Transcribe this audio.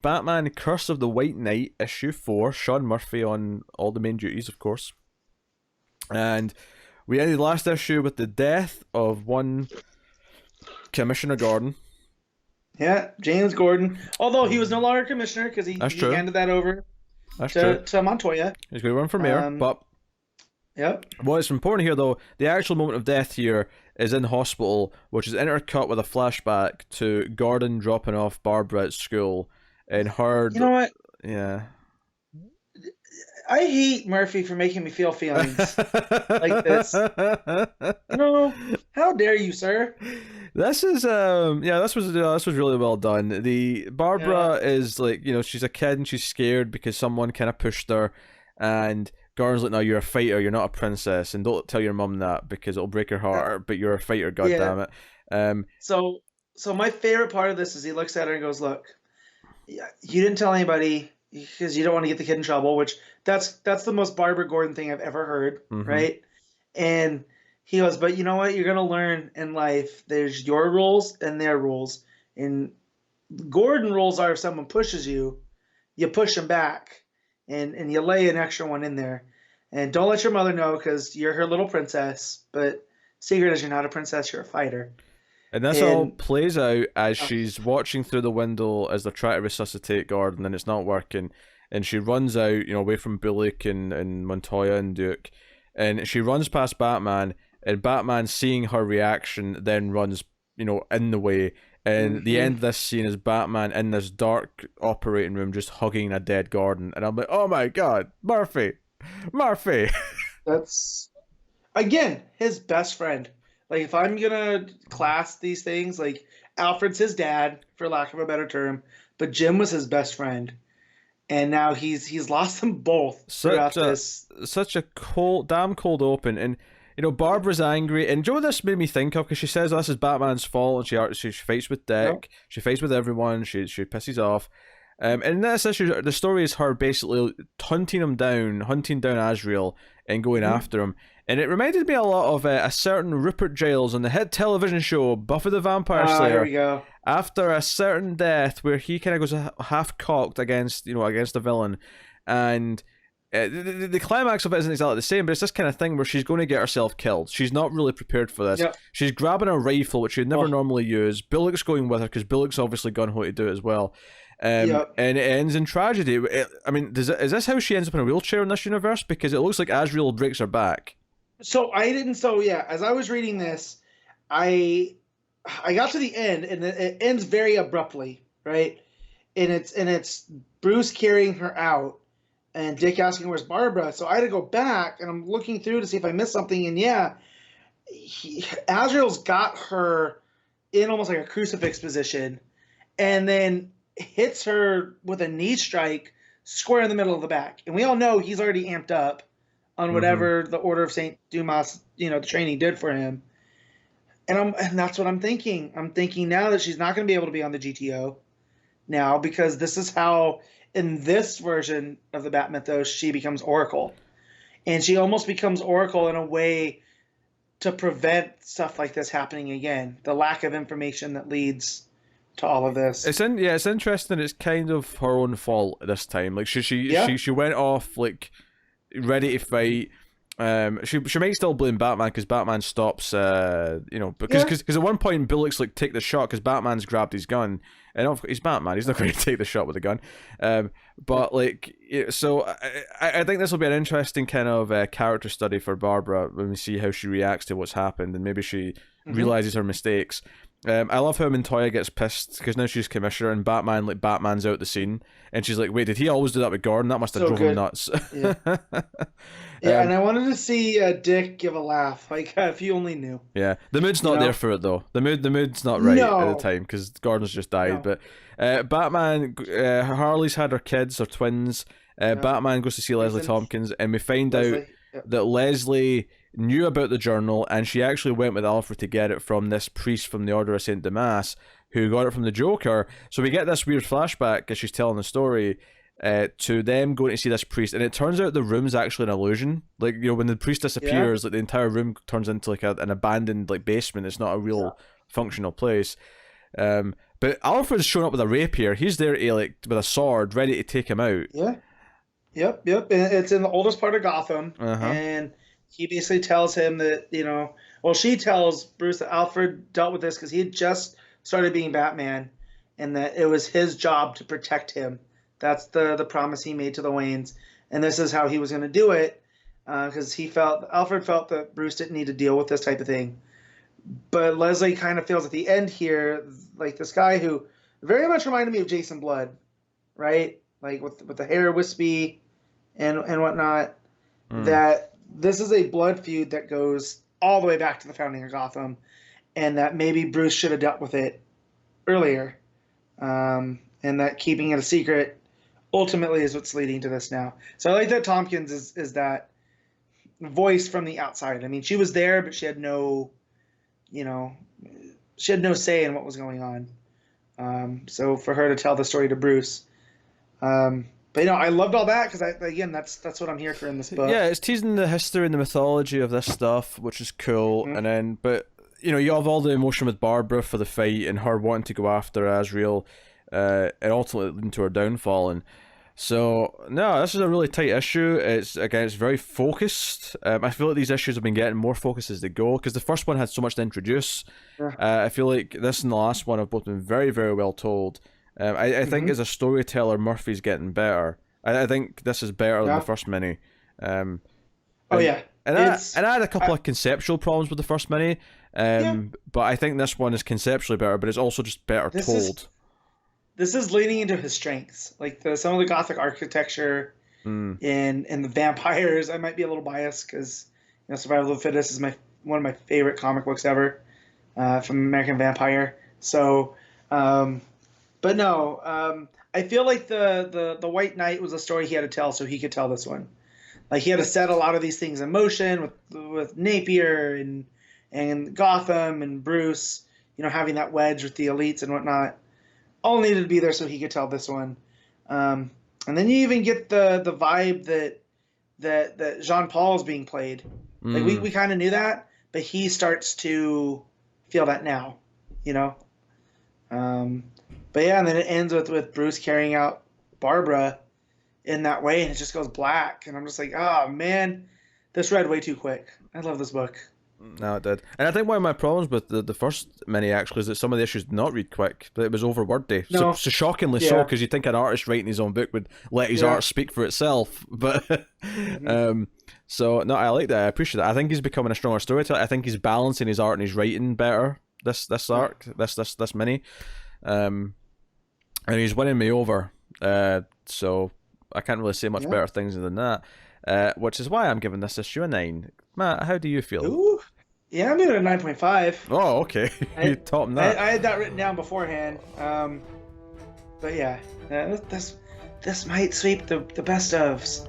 Batman Curse of the White Knight, issue 4, Sean Murphy on all the main duties, of course. And we ended last issue with the death of one Commissioner Gordon. Yeah, James Gordon. Although he was no longer commissioner because That's he true. handed that over That's true. to Montoya. He's going to run for mayor, but Yep. what's important here, though, the actual moment of death here is in hospital, which is intercut with a flashback to Gordon dropping off Barbara at school, and her. You know what? Yeah. I hate Murphy for making me feel feelings like this. No, how dare you, sir? This is this was really well done. The Barbara is like, she's a kid and she's scared because someone kind of pushed her, and Gordon's like, no, you're a fighter, you're not a princess, and don't tell your mum that because it'll break her heart, but you're a fighter, goddammit. So my favorite part of this is he looks at her and goes, look, you didn't tell anybody because you don't want to get the kid in trouble, which that's the most Barbara Gordon thing I've ever heard, right? And he goes, but you know what? You're going to learn in life, there's your rules and their rules. And Gordon rules are if someone pushes you, you push them back and you lay an extra one in there. And don't let your mother know because you're her little princess. But secret is you're not a princess, you're a fighter. And this all plays out as she's watching through the window as they're trying to resuscitate Gordon, and it's not working. And she runs out, away from Bullock and Montoya and Duke. And she runs past Batman, and Batman, seeing her reaction, then runs, in the way. And the end of this scene is Batman in this dark operating room just hugging a dead Gordon. And I'm like, oh my God, Murphy! That's, again, his best friend. Like, if I'm gonna class these things, like, Alfred's his dad, for lack of a better term, but Jim was his best friend. And now he's lost them both throughout this. Such a damn cold open. And, Barbara's angry. And do you know what this made me think of? Because she says this is Batman's fault, and she fights with Dick. Nope. She fights with everyone. She pisses off. And in this issue, the story is her basically hunting down Azrael and going after him. And it reminded me a lot of a certain Rupert Giles on the hit television show Buffy the Vampire Slayer. There we go. After a certain death where he kind of goes half-cocked against the villain. And the climax of it isn't exactly the same, but it's this kind of thing where she's going to get herself killed. She's not really prepared for this. Yep. She's grabbing a rifle, which she'd never normally use. Bullock's going with her because Bullock's obviously gung-ho to do it as well. And it ends in tragedy. Is this how she ends up in a wheelchair in this universe? Because it looks like Azrael breaks her back. As I was reading this, I got to the end, and it ends very abruptly, right? And it's Bruce carrying her out, and Dick asking where's Barbara. So I had to go back, and I'm looking through to see if I missed something. And Azrael's got her in almost like a crucifix position, and then hits her with a knee strike square in the middle of the back. And we all know he's already amped up on whatever the Order of St. Dumas, the training did for him. And that's what I'm thinking. I'm thinking now that she's not going to be able to be on the GTO now, because this is how, in this version of the Bat mythos, she becomes Oracle. And she almost becomes Oracle in a way to prevent stuff like this happening again. The lack of information that leads to all of this. It's interesting. It's kind of her own fault this time. Like she went off like ready to fight. She might still blame Batman because Batman stops. Because at one point Bullock's like, take the shot because Batman's grabbed his gun, and he's Batman. He's not going to take the shot with the gun. So I think this will be an interesting kind of character study for Barbara when we see how she reacts to what's happened, and maybe she realizes her mistakes. I love how Montoya gets pissed because now she's commissioner and Batman's out the scene, and she's like, wait, did he always do that with Gordon? That must have drove him nuts. And I wanted to see Dick give a laugh, like if you only knew. Yeah, the mood's not there for it though. The mood's not right at the time because Gordon's just died. No. But Batman, Harley's had her kids, her twins. Batman goes to see Leslie Tompkins, and we find out that Leslie knew about the journal, and she actually went with Alfred to get it from this priest from the Order of St. Dumas, who got it from the Joker. So we get this weird flashback as she's telling the story to them going to see this priest, and it turns out the room's actually an illusion. Like, when the priest disappears, like the entire room turns into like an abandoned like basement. It's not a real functional place. But Alfred's showing up with a rapier. He's there, like, with a sword, ready to take him out. Yeah. Yep. And it's in the oldest part of Gotham, and he basically tells him that, you know, well, she tells Bruce that Alfred dealt with this because he had just started being Batman, and that it was his job to protect him. That's the promise he made to the Waynes, and this is how he was going to do it, because Alfred felt that Bruce didn't need to deal with this type of thing. But Leslie kind of feels at the end here, like this guy who very much reminded me of Jason Blood, right? Like with the hair wispy and whatnot, that this is a blood feud that goes all the way back to the founding of Gotham, and that maybe Bruce should have dealt with it earlier, and that keeping it a secret ultimately is what's leading to this now. So I like that Tompkins is that voice from the outside. I mean, she was there, but she had no say in what was going on. So for her to tell the story to Bruce, but I loved all that because that's what I'm here for in this book. Yeah, it's teasing the history and the mythology of this stuff, which is cool. And then, but you have all the emotion with Barbara for the fight and her wanting to go after Azrael, and ultimately leading to her downfall. And so, no, this is a really tight issue. It's very focused. I feel like these issues have been getting more focused as they go, because the first one had so much to introduce. I feel like this and the last one have both been very, very well told. I think as a storyteller, Murphy's getting better. I think this is better than the first mini. And I had a couple of conceptual problems with the first mini, but I think this one is conceptually better, but it's also just better told. This is leaning into his strengths, like some of the Gothic architecture and the vampires. I might be a little biased because Survival of the Fittest is one of my favorite comic books ever, from American Vampire. So, but no, I feel like the White Knight was a story he had to tell, so he could tell this one. Like he had to set a lot of these things in motion with Napier and Gotham and Bruce, having that wedge with the elites and whatnot. All needed to be there so he could tell this one. And then you even get the vibe that Jean Paul is being played. Like we kind of knew that, but he starts to feel that now, But yeah, and then it ends with Bruce carrying out Barbara in that way, and it just goes black. And I'm just like, oh man, this read way too quick. I love this book. No, it did. And I think one of my problems with the first mini actually is that some of the issues did not read quick, but it was over word day. No. So shockingly so, because you'd think an artist writing his own book would let his art speak for itself. But so no, I like that. I appreciate that. I think he's becoming a stronger storyteller. I think he's balancing his art and his writing better this arc, this mini. And he's winning me over. So I can't really say much better things than that. Which is why I'm giving this issue a 9. Matt, how do you feel? Ooh. Yeah, I'm giving it a 9.5. Oh, okay. You topped that. I had that written down beforehand. But yeah, this might sweep the best ofs.